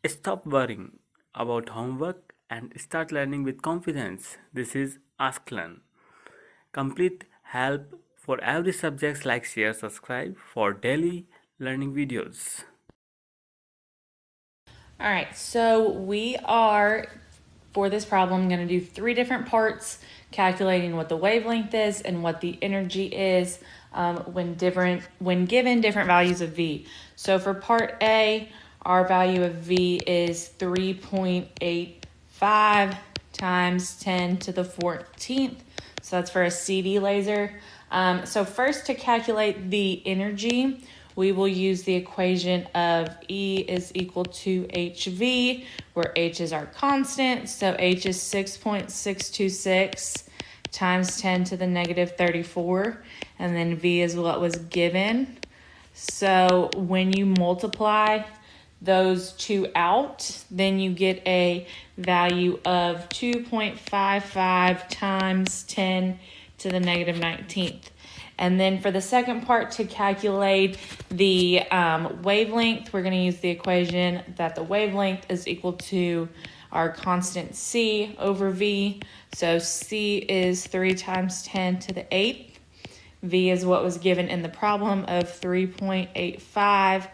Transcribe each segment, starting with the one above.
Stop worrying about homework and start learning with confidence. This is Ask Learn. Complete help for every subject. Like, share, subscribe for daily learning videos. All right, so we are, for this problem, going to do 3 different parts, calculating what the wavelength is and what the energy is when given different values of V. So for part A, our value of V is 3.85 times 10 to the 14th. So that's for a CD laser. So first, to calculate the energy, we will use the equation of E is equal to HV, where H is our constant. So H is 6.626 times 10 to the negative 34. And then V is what was given. So when you multiply those two out, then you get a value of 2.55 times 10 to the negative 19th. And then for the second part, to calculate the wavelength, we're going to use the equation that the wavelength is equal to our constant C over V. So C is 3 times 10 to the 8th. V is what was given in the problem of 3.85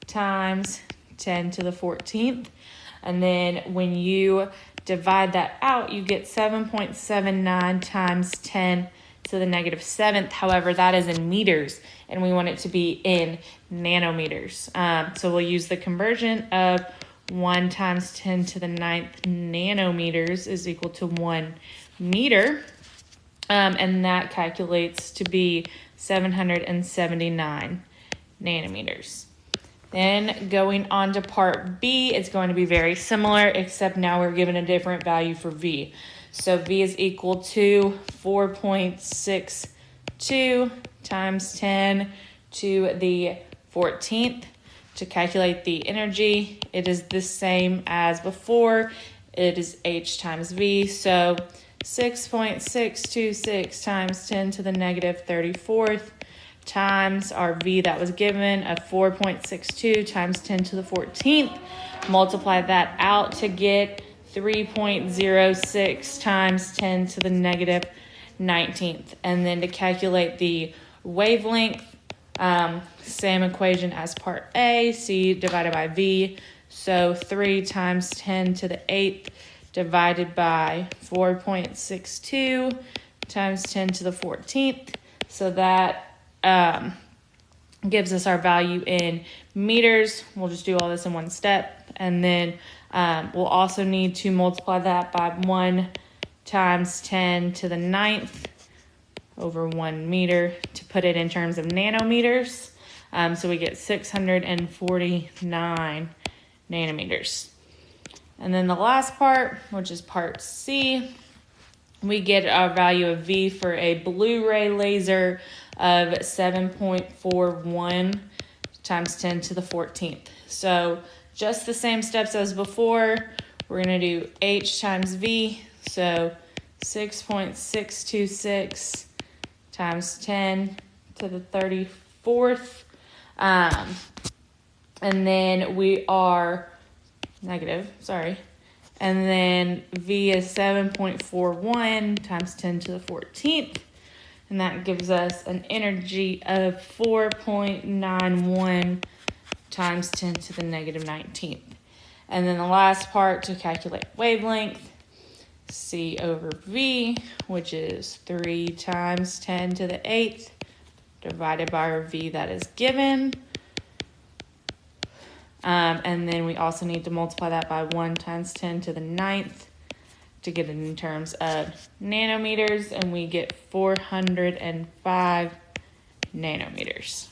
times 10 to the 14th. And then when you divide that out, you get 7.79 times 10 to the negative 7th. However, that is in meters, and we want it to be in nanometers. So we'll use the conversion of 1 times 10 to the 9th nanometers is equal to 1 meter. And that calculates to be 779 nanometers. Then going on to part B, it's going to be very similar, except now we're given a different value for V. So V is equal to 4.62 times 10 to the 14th. To calculate the energy, it is the same as before. It is H times V. So 6.626 times 10 to the negative 34th times our V that was given of 4.62 times 10 to the 14th. Multiply that out to get 3.06 times 10 to the negative 19th. And then to calculate the wavelength, same equation as part A, C divided by V. So 3 times 10 to the 8th divided by 4.62 times 10 to the 14th. So that gives us our value in meters. We'll just do all this in one step. And then we'll also need to multiply that by 1 times 10 to the 9th over 1 meter to put it in terms of nanometers. So we get 649 nanometers. And then the last part, which is part C, we get our value of V for a Blu-ray laser of 7.41 times 10 to the 14th. So just the same steps as before. We're going to do H times V, so 6.626 times 10 to the 34th. And then we are negative, sorry. And then V is 7.41 times 10 to the 14th. And that gives us an energy of 4.91 times 10 to the negative 19th. And then the last part, to calculate wavelength, C over V, which is 3 times 10 to the 8th divided by our V that is given. And then we also need to multiply that by 1 times 10 to the 9th to get it in terms of nanometers, and we get 405 nanometers.